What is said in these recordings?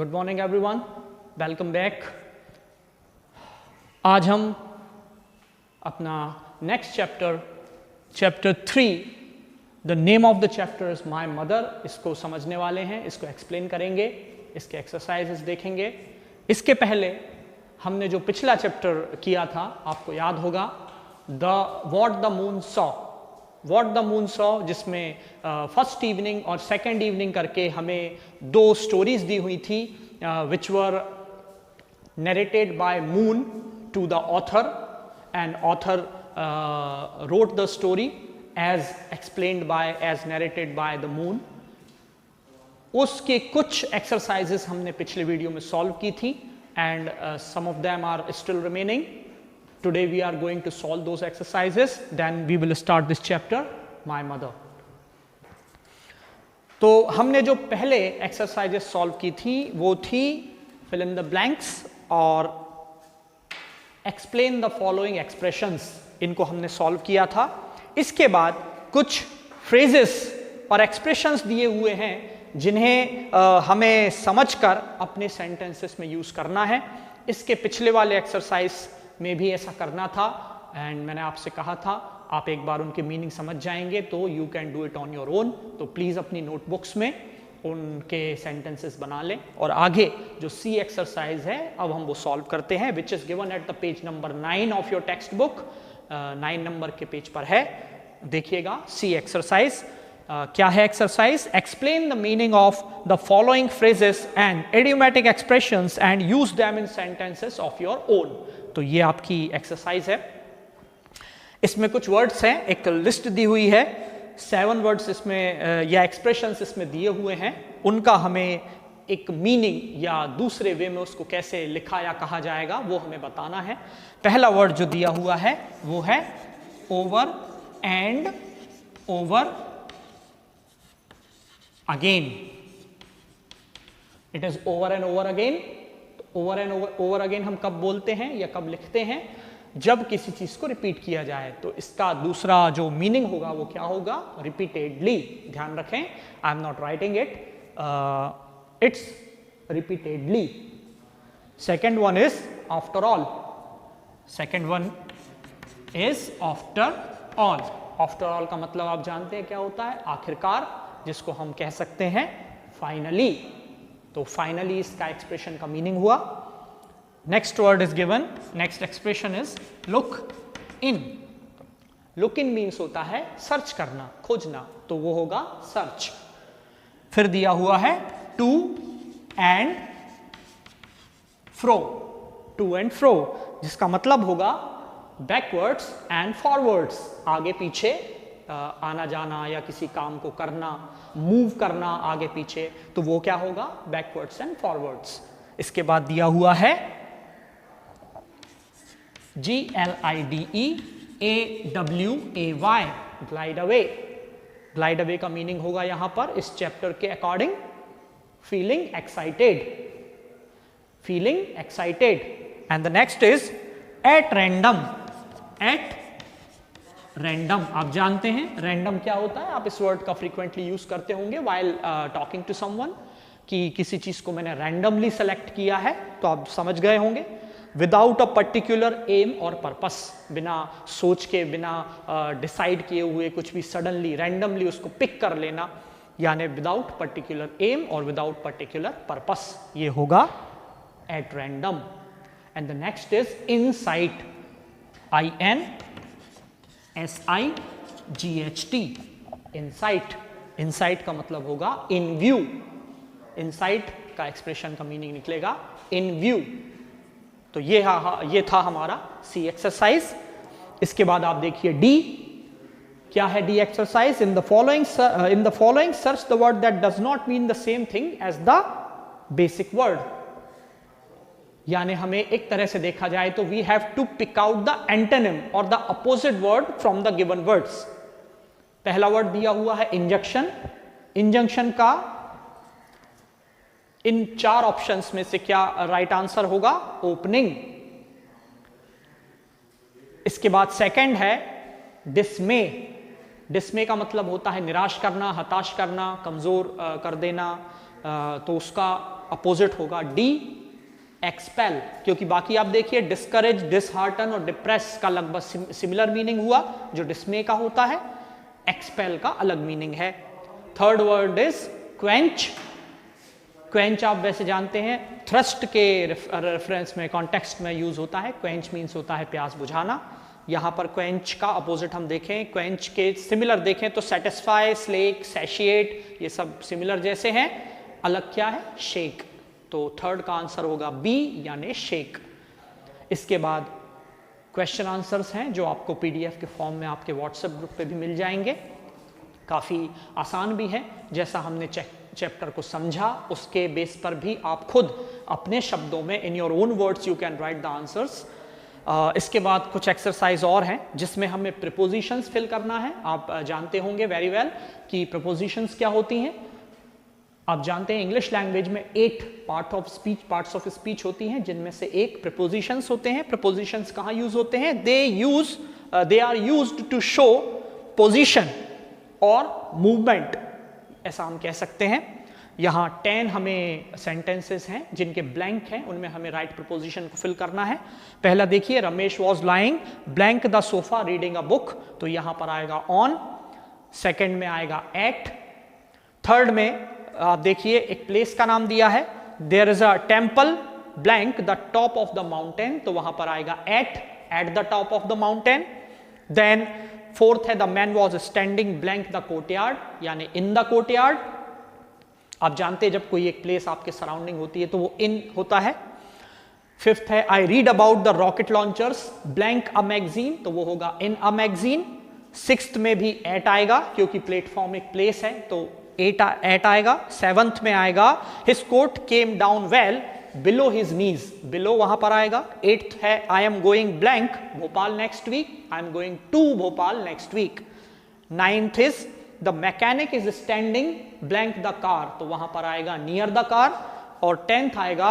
Good morning everyone, welcome back. आज हम अपना next chapter 3, the name of the chapter is my mother, इसको समझने वाले हैं, इसको एक्सप्लेन करेंगे, इसके एक्सरसाइजेस देखेंगे। इसके पहले हमने जो पिछला चैप्टर किया था, आपको याद होगा, व्हाट द मून सॉ, जिसमें फर्स्ट इवनिंग और सेकेंड इवनिंग करके हमें दो स्टोरीज दी हुई थी, which were narrated by moon to the author, and author wrote the story as narrated by the moon. उसके कुछ एक्सरसाइजेस हमने पिछले वीडियो में सॉल्व की थी, and some of them are still remaining. Today we are going to solve those exercises, then we will start this chapter, my mother. तो हमने जो पहले एक्सरसाइजेस सॉल्व की थी वो थी fill in the blanks और explain the following expressions, इनको हमने सॉल्व किया था। इसके बाद कुछ फ्रेजेस और एक्सप्रेशंस दिए हुए हैं जिन्हें हमें समझकर अपने सेंटेंसेस में यूज करना है। इसके पिछले वाले एक्सरसाइज में भी ऐसा करना था, एंड मैंने आपसे कहा था आप एक बार उनके मीनिंग समझ जाएंगे तो you can do it on your own. तो प्लीज अपनी नोटबुक्स में उनके सेंटेंसेस बना लें, और आगे जो सी एक्सरसाइज है अब हम वो सॉल्व करते हैं, which is given at the page number 9 of your text book. 9 number के पेज पर है, देखिएगा। सी एक्सरसाइज क्या है exercise? Explain the meaning of the following phrases and idiomatic expressions and use them in sentences of your own. तो ये आपकी exercise है। इसमें कुछ वर्ड्स हैं, एक लिस्ट दी हुई है, 7 वर्ड्स इसमें या एक्सप्रेशंस इसमें दिए हुए हैं। उनका हमें एक मीनिंग या दूसरे वे में उसको कैसे लिखा या कहा जाएगा वो हमें बताना है। पहला वर्ड जो दिया हुआ है वो है over and over again. It is over and over again. Over and over again हम कब बोलते हैं या कब लिखते हैं? जब किसी चीज को रिपीट किया जाए। तो इसका दूसरा जो मीनिंग होगा वो क्या होगा? रिपीटेडली। ध्यान रखें, I am not writing it, it's repeatedly. Second one is after all. Second one is after all. After all का मतलब आप जानते हैं क्या होता है? आखिरकार, जिसको हम कह सकते हैं फाइनली। तो फाइनली इसका एक्सप्रेशन का मीनिंग हुआ। Next word is given, next expression is look in. Look in means होता है सर्च करना, खोजना, तो वो होगा सर्च। फिर दिया हुआ है to and fro. To and fro जिसका मतलब होगा बैकवर्ड्स एंड फॉरवर्ड्स, आगे पीछे आना जाना या किसी काम को करना, मूव करना आगे पीछे, तो वो क्या होगा? Backwards and forwards. इसके बाद दिया हुआ है GLIDE AWAY, glide away. Glide away का मीनिंग होगा यहां पर इस चैप्टर के according feeling excited. Feeling excited. And the next is at random. At random, आप जानते हैं रैंडम क्या होता है, आप इस वर्ड का फ्रीक्वेंटली यूज करते होंगे व्हाइल टॉकिंग टू समवन, कि किसी चीज को मैंने रैंडमली सेलेक्ट किया है, तो आप समझ गए होंगे। विदाउट अ पर्टिकुलर एम और पर्पस, बिना सोच के, बिना डिसाइड किए हुए कुछ भी सडनली रैंडमली उसको पिक कर लेना, यानी विदाउट पर्टिकुलर एम और विदाउट पर्टिकुलर पर्पस, ये होगा at random. And the next is insight. INSIGHT, insight. Insight का मतलब होगा इन व्यू। इनसाइट का एक्सप्रेशन का मीनिंग निकलेगा इन व्यू। तो ये था हमारा सी एक्सरसाइज। इसके बाद आप देखिए डी। क्या है D exercise? In the following search the word that does not mean the same thing as the basic word. यानी हमें एक तरह से देखा जाए तो we have to pick out the antonym और the opposite word from the given words. पहला वर्ड दिया हुआ है इंजंक्शन। इंजंक्शन का इन 4 ऑप्शंस में से क्या राइट आंसर होगा? ओपनिंग। इसके बाद सेकंड है डिस्मे। डिस्मे का मतलब होता है निराश करना, हताश करना, कमजोर कर देना, तो उसका अपोजिट होगा डी, एक्सपेल, क्योंकि बाकी आप देखिए डिस्करेज, डिसहार्टन और डिप्रेस का लगभग सिमिलर मीनिंग हुआ, जो डिस्मे का होता है, एक्सपेल का अलग मीनिंग है। Third word is quench. Quench आप वैसे जानते हैं थ्रस्ट के रेफरेंस में, कॉन्टेक्स्ट में यूज होता है। क्वेंच मीन्स होता है प्यास बुझाना। यहां पर क्वेंच का अपोजिट हम देखें, क्वेंच के सिमिलर देखें तो सेटिस्फाई, स्लेक, सैशिएट, ये सब सिमिलर जैसे हैं। अलग क्या है? शेक। तो थर्ड का आंसर होगा बी, यानी शेक। इसके बाद क्वेश्चन आंसर्स हैं जो आपको पीडीएफ के फॉर्म में आपके व्हाट्सएप ग्रुप पे भी मिल जाएंगे। काफ़ी आसान भी है, जैसा हमने चैप्टर को समझा उसके बेस पर भी आप खुद अपने शब्दों में in your own words you can write the answers. इसके बाद कुछ एक्सरसाइज और हैं जिसमें हमें प्रीपोजिशंस फिल करना है। आप जानते होंगे वेरी वेल कि प्रीपोजिशंस क्या होती हैं। आप जानते हैं इंग्लिश लैंग्वेज में 8 पार्ट्स ऑफ स्पीच होती हैं, जिनमें से एक प्रीपोजिशंस होते हैं। प्रीपोजिशंस कहाँ यूज होते हैं? They are used to show position और मूवमेंट, ऐसा हम कह सकते हैं। यहाँ 10 हमें सेंटेंसेस हैं जिनके ब्लैंक हैं, उनमें हमें राइट प्रीपोजिशन को फिल करना है। पहला देखिए, Ramesh was lying blank the sofa reading a book, तो यहाँ पर आएगा ऑन। सेकेंड में आएगा एट। थर्ड में आप देखिए एक प्लेस का नाम दिया है, there is a temple blank the top of the mountain, तो वहां पर आएगा at the top of the mountain. Then fourth है the man was standing blank the courtyard, यानी इन द कोर्टयार्ड। आप जानते हैं जब कोई एक प्लेस आपके सराउंडिंग होती है तो वो इन होता है। फिफ्थ है I read about the rocket launchers blank a magazine, तो वो होगा इन अ मैगजीन। सिक्स्थ में भी एट आएगा क्योंकि प्लेटफॉर्म एक प्लेस है, तो एट आएगा। सेवंथ में आएगा his coat came down well below his knees, below वहां पर आएगा। एट्थ है I am going blank Bhopal next week, I am going to Bhopal next week. Ninth is the mechanic is standing blank the car, तो वहां पर आएगा near the car. और 10th आएगा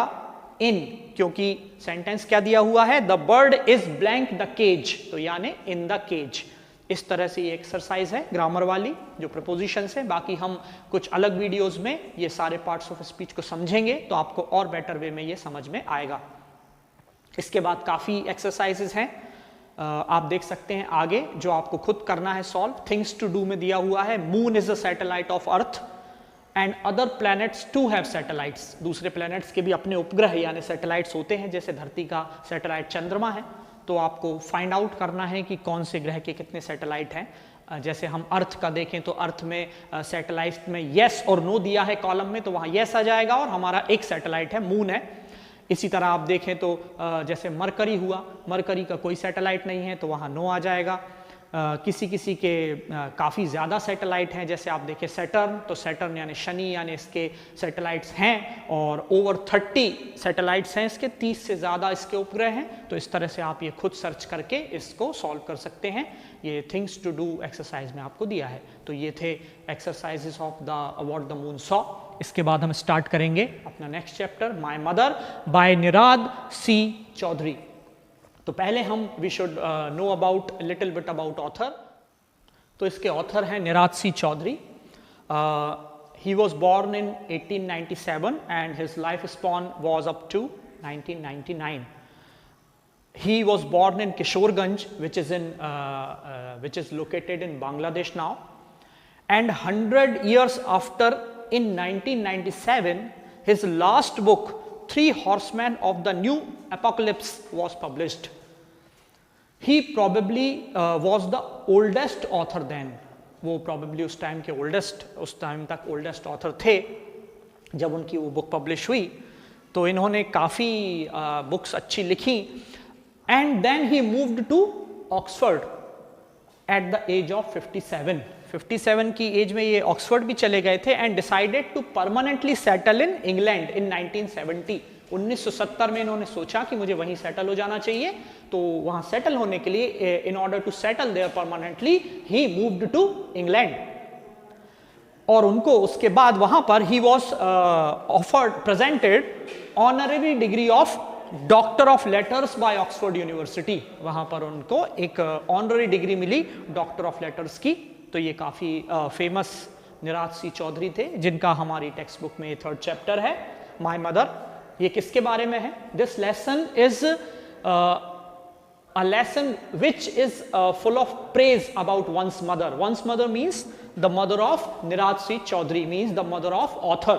इन, क्योंकि सेंटेंस क्या दिया हुआ है, the bird is blank the cage, तो यानी इन द केज। इस तरह से ये एक्सरसाइज है ग्रामर वाली जो प्रपोजिशंस है। बाकी हम कुछ अलग वीडियोस में ये सारे पार्ट्स ऑफ स्पीच को समझेंगे तो आपको और बेटर वे में ये समझ में आएगा। इसके बाद काफ़ी एक्सरसाइजेस हैं, आप देख सकते हैं आगे, जो आपको खुद करना है सॉल्व। थिंग्स टू डू में दिया हुआ है, moon is a satellite of earth and other planets too have satellites, दूसरे प्लैनेट्स के भी अपने उपग्रह यानी सैटेलाइट्स होते हैं, जैसे धरती का सैटेलाइट चंद्रमा है। तो आपको फाइंड आउट करना है कि कौन से ग्रह के कितने सैटेलाइट हैं। जैसे हम अर्थ का देखें तो अर्थ में सैटेलाइट में येस और नो दिया है कॉलम में, तो वहाँ येस आ जाएगा और हमारा एक सैटेलाइट है मून है। इसी तरह आप देखें तो जैसे मरकरी हुआ, मरकरी का कोई सैटेलाइट नहीं है तो वहाँ नो आ जाएगा। किसी किसी के काफ़ी ज़्यादा सैटेलाइट हैं, जैसे आप देखें सैटर्न, तो सैटर्न यानी शनि यानी इसके सैटेलाइट्स हैं और ओवर 30 सैटेलाइट्स हैं इसके, 30 से ज़्यादा इसके उपग्रह हैं। तो इस तरह से आप ये खुद सर्च करके इसको सॉल्व कर सकते हैं। ये थिंग्स टू डू एक्सरसाइज में आपको दिया है। तो ये थे exercises of the what the moon saw. इसके बाद हम स्टार्ट करेंगे अपना next chapter, my mother by Nirad C Chaudhuri. तो पहले हम we should know about little bit about author. तो इसके ऑथर हैं Nirad C Chaudhuri. He was born in 1897 and his life span was up to 1999. He was born in Kishorganj, which is located in Bangladesh now. And 100 years after, in 1997, his last book, Three Horsemen of the New Apocalypse, was published. He probably was the oldest author then. वो probably उस time के उस time तक oldest author थे जब उनकी वो book publish हुई। तो इन्होंने काफ़ी बुक्स अच्छी लिखी। And then he moved to Oxford at the age of 57. 57 की एज में ये ऑक्सफोर्ड भी चले गए थे and decided to permanently settle in England in 1970. 1970 में इन्होंने सोचा कि मुझे वहीं सेटल हो जाना चाहिए, तो वहाँ सेटल होने के लिए in order to settle there permanently he moved to England. और उनको उसके बाद वहाँ पर ही was offered presented honorary degree of doctor of letters by Oxford University. वहाँ पर उनको एक ऑनररी डिग्री मिली डॉक्टर ऑफ लेटर्स की। तो ये काफ़ी फेमस निराद सी चौधरी थे जिनका हमारी टेक्स्ट बुक में 3rd चैप्टर है। My mother. ये किसके बारे में है? This lesson is a lesson which is full of praise about one's mother. One's mother means the mother of Niraj Singh Chaudhary, means the mother of author.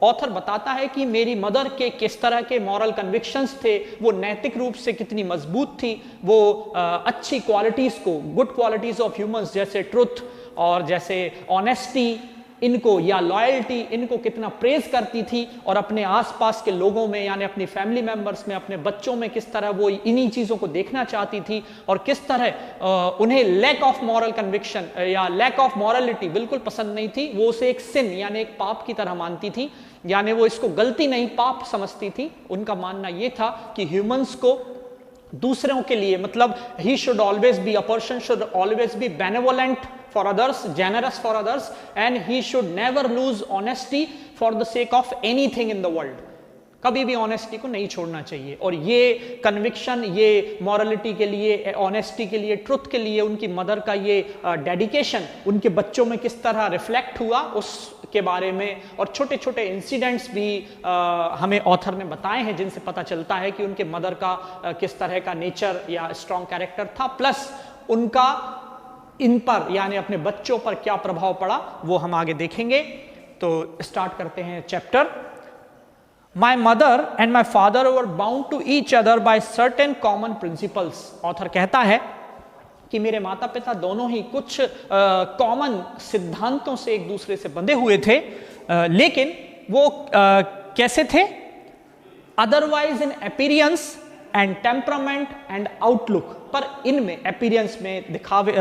Author बताता है कि मेरी मदर के किस तरह के मॉरल कन्विक्शंस थे, वो नैतिक रूप से कितनी मजबूत थी, वो अच्छी क्वालिटीज को, गुड क्वालिटीज ऑफ ह्यूमंस जैसे ट्रुथ और जैसे ऑनेस्टी इनको या लॉयल्टी, इनको कितना प्रेज करती थी और अपने आसपास के लोगों में यानी अपनी फैमिली मेंबर्स में, अपने बच्चों में किस तरह वो इन्हीं चीज़ों को देखना चाहती थी और किस तरह उन्हें लैक ऑफ मॉरल कन्विक्शन या लैक ऑफ मॉरलिटी बिल्कुल पसंद नहीं थी। वो उसे एक सिन यानी एक पाप की तरह मानती थी, यानी वो इसको गलती नहीं पाप समझती थी। उनका मानना ये था कि ह्यूमंस को दूसरों के लिए, मतलब he should always be, a person should always be benevolent for others, generous for others, and he should never lose honesty for the sake of anything in the world. कभी भी ऑनेस्टी को नहीं छोड़ना चाहिए। और ये कन्विक्शन, ये morality के लिए, ऑनेस्टी के लिए, ट्रुथ के लिए उनकी मदर का ये डेडिकेशन उनके बच्चों में किस तरह रिफ्लेक्ट हुआ उसके बारे में, और छोटे छोटे इंसिडेंट्स भी हमें ऑथर ने बताए हैं जिनसे पता चलता है कि उनके मदर का किस तरह का नेचर या स्ट्रॉन्ग कैरेक्टर था, प्लस उनका इन पर यानी अपने बच्चों पर क्या प्रभाव पड़ा वो हम आगे देखेंगे। तो स्टार्ट करते हैं chapter. My mother and my father were bound to each other by certain common principles. Author कहता है कि मेरे माता पिता दोनों ही कुछ कॉमन सिद्धांतों से एक दूसरे से बंधे हुए थे, लेकिन वो कैसे थे? Otherwise in appearance and temperament and outlook, पर इनमें अपीयरेंस में दिखावे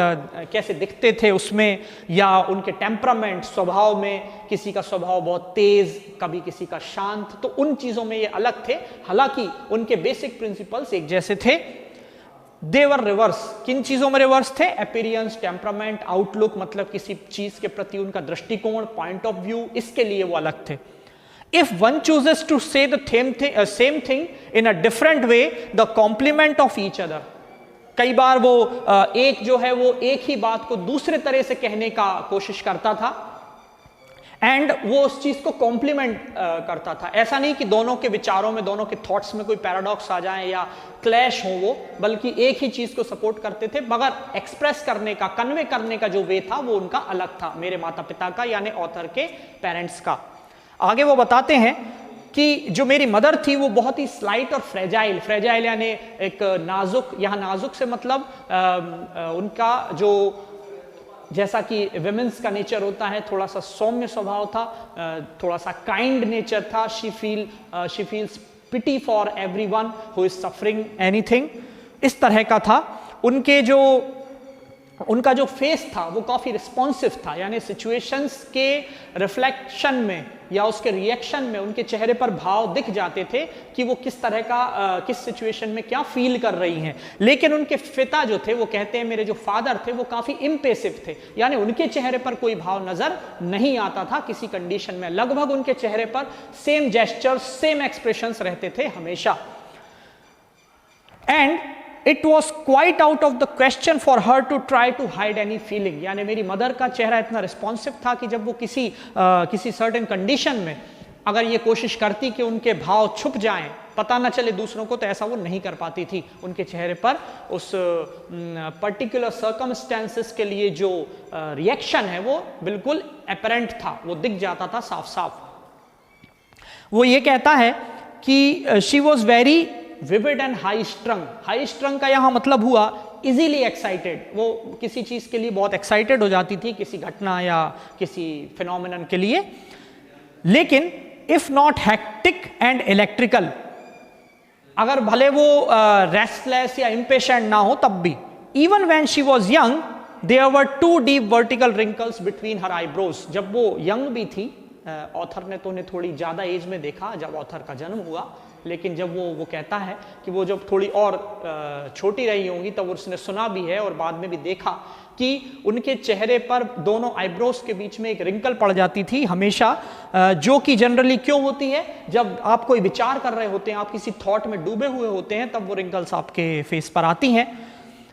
कैसे दिखते थे उसमें, या उनके टेम्परामेंट स्वभाव में, किसी का स्वभाव बहुत तेज, कभी किसी का शांत, तो उन चीजों में ये अलग थे। हालांकि उनके बेसिक प्रिंसिपल्स एक जैसे थे। देवर रिवर्स, किन चीजों में रिवर्स थे? अपीयरेंस, टेम्परामेंट, आउटलुक, मतलब किसी चीज के प्रति उनका दृष्टिकोण, पॉइंट ऑफ व्यू, इसके लिए वो अलग थे। If one chooses to say the same thing in a different way, the complement of each other. कई बार वो एक जो है वो एक ही बात को दूसरे तरह से कहने का कोशिश करता था, एंड वो उस चीज को कॉम्प्लीमेंट करता था। ऐसा नहीं कि दोनों के विचारों में, दोनों के थॉट्स में कोई पैराडॉक्स आ जाए या क्लैश हो वो, बल्कि एक ही चीज को सपोर्ट करते थे, मगर एक्सप्रेस करने का, कन्वे करने का जो वे था वो उनका अलग था, मेरे माता पिता का यानी ऑथर के पेरेंट्स का। आगे वो बताते हैं कि जो मेरी मदर थी वो बहुत ही स्लाइट और फ्रेजाइल, फ्रेजाइल यानी एक नाजुक, यहाँ नाजुक से मतलब उनका जो, जैसा कि विमेंस का नेचर होता है, थोड़ा सा सौम्य स्वभाव था, थोड़ा सा काइंड नेचर था। She feels pity for everyone who is suffering anything, इस तरह का था। उनका जो फेस था वो काफी रिस्पॉन्सिव था, यानी सिचुएशंस के रिफ्लेक्शन में या उसके रिएक्शन में उनके चेहरे पर भाव दिख जाते थे कि वो किस तरह का किस सिचुएशन में क्या फील कर रही हैं। लेकिन उनके पिता जो थे, वो कहते हैं मेरे जो फादर थे वो काफी इम्पेसिव थे, यानी उनके चेहरे पर कोई भाव नजर नहीं आता था किसी कंडीशन में। लगभग उनके चेहरे पर सेम जेस्चर्स, सेम एक्सप्रेशंस रहते थे हमेशा। And It was quite out of the question for her to try to hide any feeling. यानी मेरी मदर का चेहरा इतना रिस्पॉन्सिव था कि जब वो किसी सर्टेन कंडीशन में अगर ये कोशिश करती कि उनके भाव छुप जाएं, पता ना चले दूसरों को, तो ऐसा वो नहीं कर पाती थी। उनके चेहरे पर उस पर्टिकुलर सर्कमस्टेंसेस के लिए जो रिएक्शन है वो बिल्कुल अपरेंट था, वो दिख जाता था साफ साफ। वो ये कहता है कि she was very vivid and high स्ट्रंग। High स्ट्रंग का यहां मतलब हुआ इजीली एक्साइटेड, वो किसी चीज के लिए बहुत एक्साइटेड हो जाती थी, किसी घटना या किसी फिनोमिनन के लिए। लेकिन if not hectic and electrical, अगर भले वो रेस्टलेस या इम्पेशेंट ना हो तब भी। Even when she was young there were 2 deep vertical wrinkles between her eyebrows. जब वो यंग भी थी, ऑथर ने तो उन्हें थोड़ी ज्यादा एज में देखा जब ऑथर का जन्म हुआ, लेकिन जब वो कहता है कि वो जब थोड़ी और छोटी रही होंगी तब उसने सुना भी है और बाद में भी देखा कि उनके चेहरे पर दोनों आईब्रोज के बीच में एक रिंकल पड़ जाती थी हमेशा, जो कि जनरली क्यों होती है? जब आप कोई विचार कर रहे होते हैं, आप किसी थॉट में डूबे हुए होते हैं, तब वो रिंकल्स आपके फेस पर आती हैं।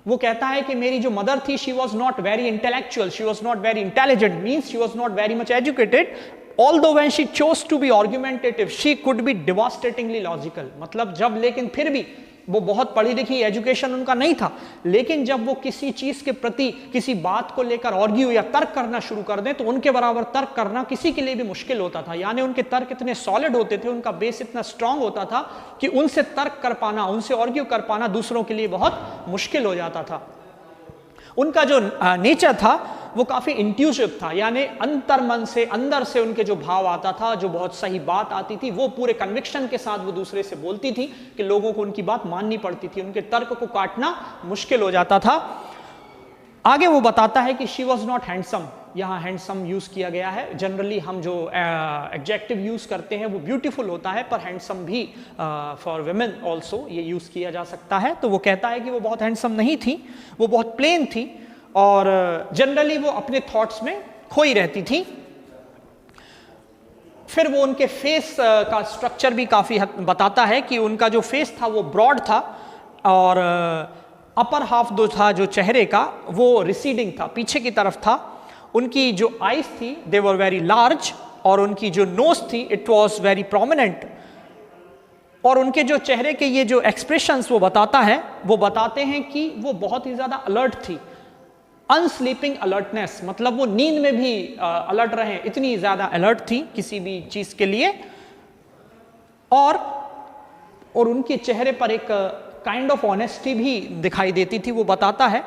वो कहता है कि मेरी जो मदर थी, she was not very intellectual, she was not very intelligent, means she was not very much educated. although when she chose to be argumentative, she could be devastatingly logical. मतलब जब, लेकिन फिर भी वो बहुत पढ़ी लिखी, एजुकेशन उनका नहीं था, लेकिन जब वो किसी चीज के प्रति, किसी बात को लेकर आर्ग्यू या तर्क करना शुरू कर दें तो उनके बराबर तर्क करना किसी के लिए भी मुश्किल होता था। यानी उनके तर्क इतने सॉलिड होते थे, उनका बेस इतना स्ट्रांग होता था कि उनसे तर्क कर पाना, उनसे आर्ग्यू कर पाना दूसरों के लिए बहुत मुश्किल हो जाता था। उनका जो नेचर था वो काफी इंट्यूसिव था, यानी अंतर्मन से, अंदर से उनके जो भाव आता था, जो बहुत सही बात आती थी, वो पूरे कन्विक्शन के साथ वो दूसरे से बोलती थी कि लोगों को उनकी बात माननी पड़ती थी, उनके तर्क को काटना मुश्किल हो जाता था। आगे वो बताता है कि शी वॉज नॉट हैंडसम, यहाँ हैंडसम यूज किया गया है। जनरली हम जो एडजेक्टिव यूज करते हैं वो ब्यूटीफुल होता है, पर हैंडसम भी फॉर वुमेन ऑल्सो ये यूज किया जा सकता है। तो वो कहता है कि वो बहुत हैंडसम नहीं थी, वो बहुत प्लेन थी और जनरली वो अपने थॉट्स में खोई रहती थी। फिर वो उनके फेस का स्ट्रक्चर भी काफी बताता है कि उनका जो फेस था वो ब्रॉड था और अपर हाफ जो था जो चेहरे का वो रिसीडिंग था, पीछे की तरफ था। उनकी जो आईज थी दे वर वेरी लार्ज और उनकी जो नोज थी इट वाज वेरी प्रोमिनेंट। और उनके जो चेहरे के ये जो एक्सप्रेशंस वो बताता है, वो बताते हैं कि वो बहुत ही ज्यादा अलर्ट थी, अनस्लीपिंग अलर्टनेस, मतलब वो नींद में भी अलर्ट रहे, इतनी ज्यादा अलर्ट थी किसी भी चीज के लिए। और उनके चेहरे पर एक काइंड ऑफ ऑनेस्टी भी दिखाई देती थी, वो बताता है।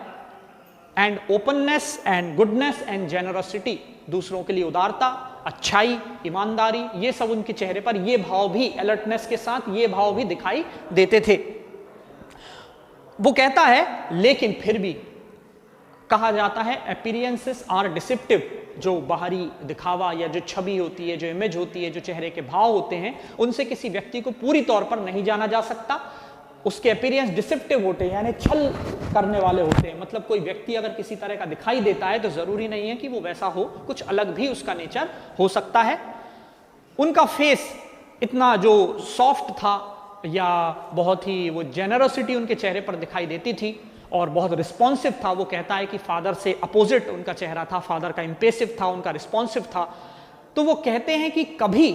And openness and goodness and generosity, दूसरों के लिए उदारता, अच्छाई, ईमानदारी, ये सब उनके चेहरे पर, ये भाव भी, अलर्टनेस के साथ ये भाव भी दिखाई देते थे। वो कहता है लेकिन फिर भी कहा जाता है अपीयरेंसेस आर डिसेप्टिव, जो बाहरी दिखावा या जो छवि होती है, जो इमेज होती है, जो चेहरे के भाव होते हैं, उनसे किसी व्यक्ति को पूरी तौर पर नहीं जाना जा सकता। उसके अपीयरेंस डिसेप्टिव होते हैं, यानी छल करने वाले होते हैं। मतलब कोई व्यक्ति अगर किसी तरह का दिखाई देता है तो जरूरी नहीं है कि वो वैसा हो, कुछ अलग भी उसका नेचर हो सकता है। उनका फेस इतना जो सॉफ्ट था या बहुत ही वो जेनरसिटी उनके चेहरे पर दिखाई देती थी और बहुत रिस्पॉन्सिव था। वो कहता है कि फादर से अपोजिट उनका चेहरा था, फादर का इम्पेसिव था, उनका रिस्पॉन्सिव था। तो वो कहते हैं कि कभी,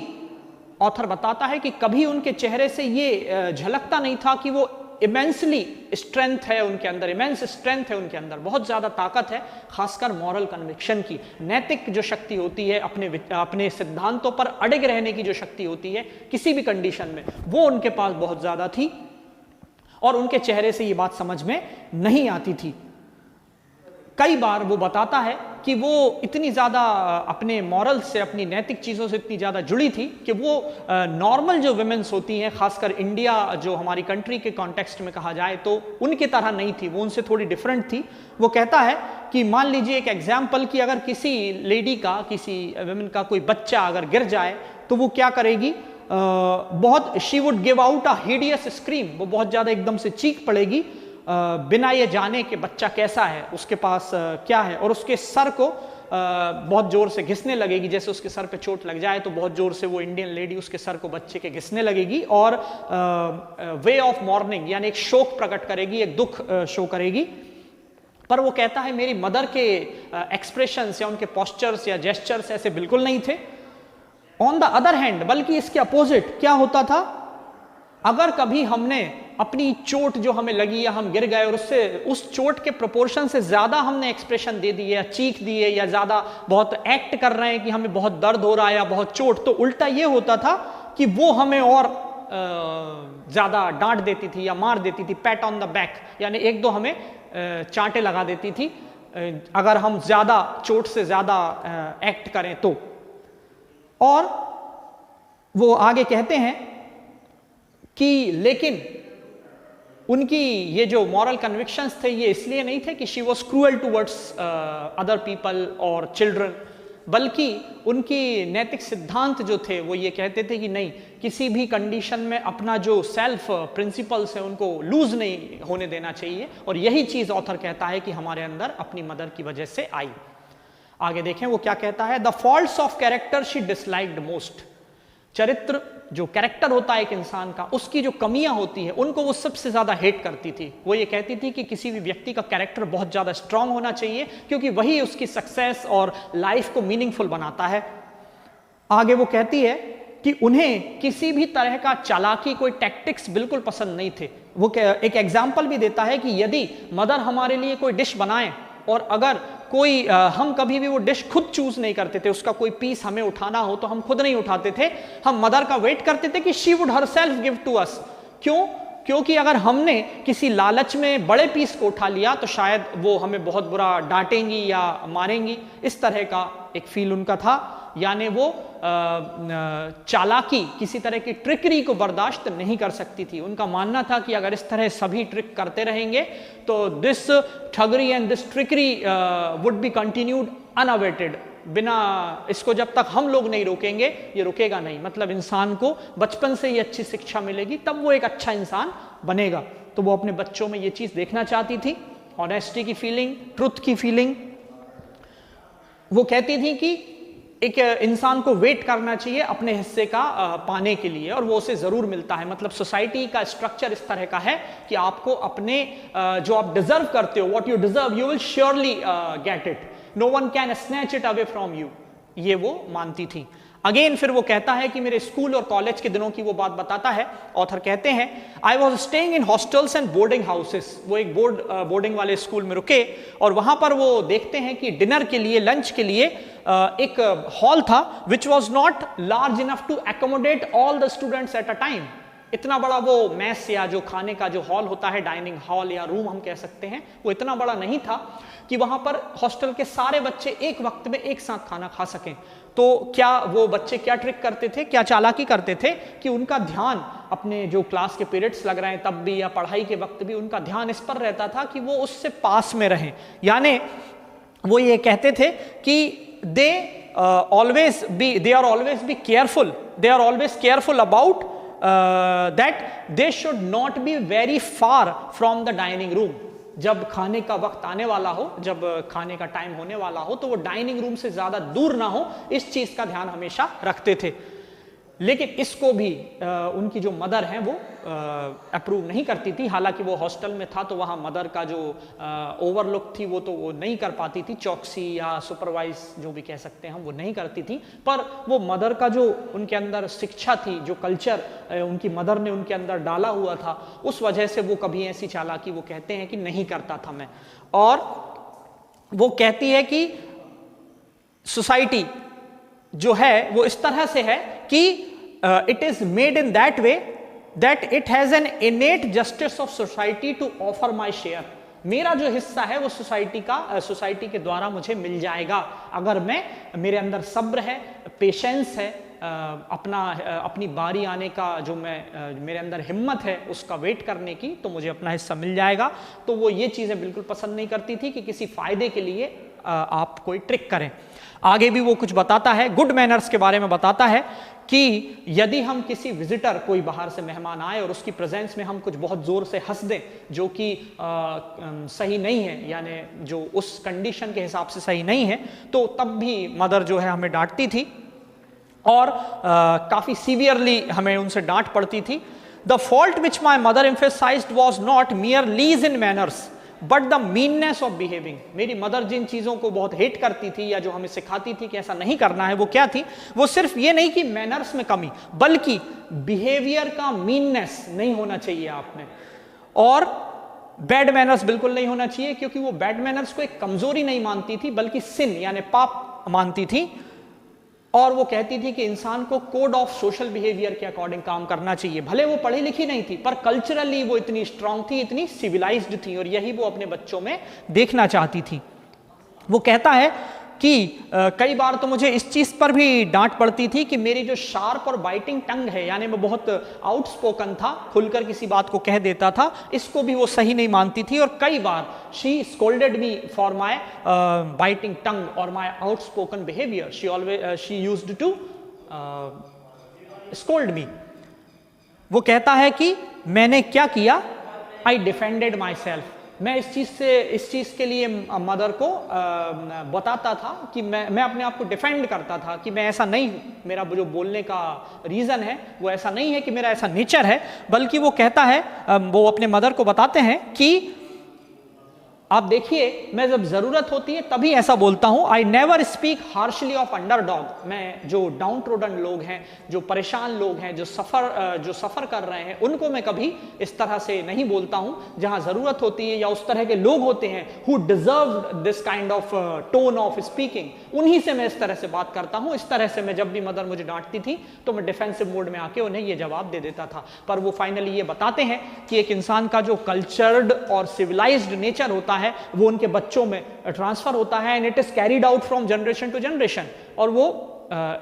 ऑथर बताता है कि कभी उनके चेहरे से ये झलकता नहीं था कि वो इमेंसली स्ट्रेंथ है उनके अंदर, इमेंस स्ट्रेंथ है उनके अंदर, बहुत ज्यादा ताकत है, खासकर मॉरल कन्विक्शन की, नैतिक जो शक्ति होती है, अपने सिद्धांतों पर अड़िग रहने की जो शक्ति होती है किसी भी कंडीशन में, वो उनके पास बहुत ज्यादा थी और उनके चेहरे से ये बात समझ में नहीं आती थी। कई बार वो बताता है कि वो इतनी ज्यादा अपने मॉरल से, अपनी नैतिक चीजों से इतनी ज्यादा जुड़ी थी कि वो नॉर्मल जो वुमेन्स होती हैं, खासकर इंडिया जो हमारी कंट्री के कॉन्टेक्स्ट में कहा जाए तो उनकी तरह नहीं थी, वो उनसे थोड़ी डिफरेंट थी। वो कहता है कि मान लीजिए एक एग्जाम्पल कि अगर किसी लेडी का, किसी वुमेन का कोई बच्चा अगर गिर जाए तो वो क्या करेगी, बहुत she would give out a hideous scream, वो बहुत ज्यादा एकदम से चीख पड़ेगी बिना ये जाने कि बच्चा कैसा है, उसके पास क्या है, और उसके सर को बहुत जोर से घिसने लगेगी। जैसे उसके सर पे चोट लग जाए तो बहुत जोर से वो इंडियन लेडी उसके सर को बच्चे के घिसने लगेगी और वे ऑफ मॉर्निंग, यानी एक शोक प्रकट करेगी, एक दुख शो करेगी। पर वो कहता है मेरी मदर के एक्सप्रेशंस या उनके पोस्चर्स या जेस्चर्स ऐसे बिल्कुल नहीं थे। ऑन द अदर हैंड, बल्कि इसके अपोजिट क्या होता था, अगर कभी हमने अपनी चोट जो हमें लगी या हम गिर गए और उससे, उस चोट के प्रोपोर्शन से ज्यादा हमने एक्सप्रेशन दे दिए या चीख दिए या ज्यादा बहुत एक्ट कर रहे हैं कि हमें बहुत दर्द हो रहा है या बहुत चोट, तो उल्टा ये होता था कि वो हमें और ज्यादा डांट देती थी या मार देती थी, पैट ऑन द बैक, यानी एक दो हमें चांटे लगा देती थी अगर हम ज्यादा चोट से ज्यादा एक्ट करें तो। और वो आगे कहते हैं कि लेकिन उनकी ये जो मॉरल कन्विक्शंस थे ये इसलिए नहीं थे कि she was cruel towards other people और चिल्ड्रन, बल्कि उनकी नैतिक सिद्धांत जो थे वो ये कहते थे कि नहीं, किसी भी कंडीशन में अपना जो सेल्फ प्रिंसिपल्स है उनको लूज नहीं होने देना चाहिए। और यही चीज ऑथर कहता है कि हमारे अंदर अपनी मदर की वजह से आई। आगे देखें वो क्या कहता है, the faults of character she disliked most, चरित्र जो कैरेक्टर होता है एक इंसान का, उसकी जो कमियां होती है उनको वो सबसे ज्यादा हेट करती थी। वो ये कहती थी कि किसी भी व्यक्ति का कैरेक्टर बहुत ज्यादा स्ट्रांग होना चाहिए क्योंकि वही उसकी सक्सेस और लाइफ को मीनिंगफुल बनाता है। आगे वो कहती है कि उन्हें किसी भी तरह का चालाकी, कोई टैक्टिक्स बिल्कुल पसंद नहीं थे। वो एक एग्जाम्पल भी देता है कि यदि मदर हमारे लिए कोई डिश बनाए और अगर कोई हम कभी भी वो डिश खुद चूज नहीं करते थे, उसका कोई पीस हमें उठाना हो तो हम खुद नहीं उठाते थे, हम मदर का वेट करते थे कि she would herself give to us. क्यों? क्योंकि अगर हमने किसी लालच में बड़े पीस को उठा लिया तो शायद वो हमें बहुत बुरा डांटेंगी या मारेंगी। इस तरह का एक फील उनका था, यानी वो चालाकी, किसी तरह की ट्रिकरी को बर्दाश्त नहीं कर सकती थी। उनका मानना था कि अगर इस तरह सभी ट्रिक करते रहेंगे तो this thuggery and this trickery would be continued unabated. बिना इसको जब तक हम लोग नहीं रोकेंगे ये रुकेगा नहीं। मतलब इंसान को बचपन से ही अच्छी शिक्षा मिलेगी तब वो एक अच्छा इंसान बनेगा। तो वो अपने बच्चों में ये चीज देखना चाहती थी, ऑनेस्टी की फीलिंग, ट्रुथ की फीलिंग। वो कहती थी कि एक इंसान को वेट करना चाहिए अपने हिस्से का पाने के लिए और वो उसे जरूर मिलता है। मतलब सोसाइटी का स्ट्रक्चर इस तरह का है कि आपको अपने जो आप डिजर्व करते हो, what you deserve you will surely get it, no one can snatch it away from you, ये वो मानती थी। अगेन फिर वो कहता है कि मेरे स्कूल और कॉलेज के दिनों की वो बात बताता है। ऑथर कहते हैं I was staying in hostels and boarding houses. वो एक बोर्डिंग वाले स्कूल में रुके और वहां पर वो देखते हैं कि डिनर के लिए, लंच के लिए एक हॉल था which was not large enough to accommodate all the students at a time. इतना बड़ा वो मैस या जो खाने का जो हॉल होता है, डाइनिंग हॉल या रूम हम कह सकते हैं, वो इतना बड़ा नहीं था कि वहां पर हॉस्टल के सारे बच्चे एक वक्त में एक साथ खाना खा सकें। तो क्या वो बच्चे क्या ट्रिक करते थे, क्या चालाकी करते थे कि उनका ध्यान अपने जो क्लास के पीरियड्स लग रहे हैं तब भी या पढ़ाई के वक्त भी उनका ध्यान इस पर रहता था कि वो उससे पास में रहें। यानी वो ये कहते थे कि they are always be careful about that they should not be very far from the dining room। जब खाने का वक्त आने वाला हो, जब खाने का टाइम होने वाला हो तो वो डाइनिंग रूम से ज्यादा दूर ना हो, इस चीज का ध्यान हमेशा रखते थे। लेकिन इसको भी उनकी जो मदर हैं वो अप्रूव नहीं करती थी। हालांकि वो हॉस्टल में था तो वहाँ मदर का जो ओवरलुक थी वो तो वो नहीं कर पाती थी, चौकसी या सुपरवाइज जो भी कह सकते हैं हम, वो नहीं करती थी। पर वो मदर का जो उनके अंदर शिक्षा थी, जो कल्चर उनकी मदर ने उनके अंदर डाला हुआ था, उस वजह से वो कभी ऐसी चालाकी वो कहते हैं कि नहीं करता था मैं। और वो कहती है कि सोसाइटी जो है वो इस तरह से है कि it is made in that way that it has an innate justice of society to offer my share. मेरा जो हिस्सा है वो सोसाइटी के द्वारा मुझे मिल जाएगा अगर मेरे अंदर सब्र है, पेशेंस है, अपनी बारी आने का जो मेरे अंदर हिम्मत है उसका वेट करने की, तो मुझे अपना हिस्सा मिल जाएगा। तो वो ये चीजें बिल्कुल पसंद नहीं करती थी कि किसी फायदे के लिए आप कोई ट्रिक करें। आगे भी वो कुछ बताता है, गुड मैनर्स के बारे में बताता है कि यदि हम किसी विजिटर, कोई बाहर से मेहमान आए और उसकी प्रेजेंस में हम कुछ बहुत जोर से हंस दें जो कि सही नहीं है, यानी जो उस कंडीशन के हिसाब से सही नहीं है, तो तब भी मदर जो है हमें डांटती थी और काफी सीवियरली हमें उनसे डांट पड़ती थी। The fault which my mother emphasised was not मियर lease in manners but the meanness of behaving. मेरी मदर जिन चीजों को बहुत हेट करती थी या जो हमें सिखाती थी कि ऐसा नहीं करना है, वो क्या थी? वो सिर्फ ये नहीं कि मैनर्स में कमी, बल्कि बिहेवियर का मीननेस नहीं होना चाहिए आप में, और बैड मैनर्स बिल्कुल नहीं होना चाहिए, क्योंकि वो बैड मैनर्स को एक कमजोरी नहीं मानती थी बल्कि सिन यानी पाप मानती थी। और वो कहती थी कि इंसान को कोड ऑफ सोशल बिहेवियर के अकॉर्डिंग काम करना चाहिए। भले वो पढ़ी लिखी नहीं थी पर कल्चरली वो इतनी स्ट्रांग थी, इतनी सिविलाइज्ड थी, और यही वो अपने बच्चों में देखना चाहती थी। वो कहता है कि कई बार तो मुझे इस चीज पर भी डांट पड़ती थी कि मेरी जो शार्प और बाइटिंग टंग है, यानी मैं बहुत आउटस्पोकन था, खुलकर किसी बात को कह देता था, इसको भी वो सही नहीं मानती थी। और कई बार she scolded me for my biting tongue और my outspoken behaviour. She used to scold me. वो कहता है कि मैंने क्या किया, आई डिफेंडेड माई सेल्फ। मैं इस चीज के लिए मदर को बताता था कि मैं अपने आप को डिफेंड करता था कि मैं ऐसा नहीं हूं, मेरा जो बोलने का रीजन है वो ऐसा नहीं है कि मेरा ऐसा नेचर है, बल्कि वो कहता है, वो अपने मदर को बताते हैं कि आप देखिए, मैं जब जरूरत होती है तभी ऐसा बोलता हूं। I never speak harshly of underdog. मैं जो डाउन ट्रोडन लोग हैं, जो परेशान लोग हैं, जो सफर कर रहे हैं, उनको मैं कभी इस तरह से नहीं बोलता हूं। जहां जरूरत होती है या उस तरह के लोग होते हैं who deserve this kind of tone of speaking, उन्हीं से मैं इस तरह से बात करता हूं। इस तरह से मैं, जब भी मदर मुझे डांटती थी तो मैं डिफेंसिव मोड में आके उन्हें ये जवाब दे देता था। पर वो फाइनली ये बताते हैं कि एक इंसान का जो कल्चर्ड और सिविलाइज्ड नेचर होता है वो उनके बच्चों में ट्रांसफर होता है, and it is carried out from generation to generation, और वो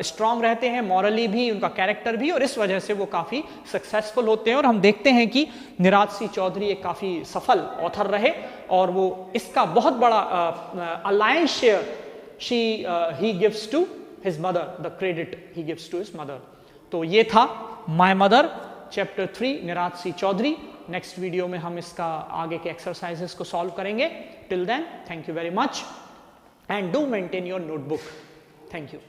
स्ट्रांग रहते हैं मॉरली भी, उनका कैरेक्टर भी, और इस वजह से वो काफी सक्सेसफुल होते हैं। और हम देखते हैं कि निराज सिंह चौधरी एक काफी सफल ऑथर रहे और वो इसका बहुत बड़ा alliance share he gives to his mother, the credit he gives to his mother. तो ये था my mother chapter 3, Neeraj Singh Chaudhary. Next video में हम इसका आगे के एक्सरसाइजेस को सॉल्व करेंगे। Till then, thank you very much and do maintain your notebook. Thank you.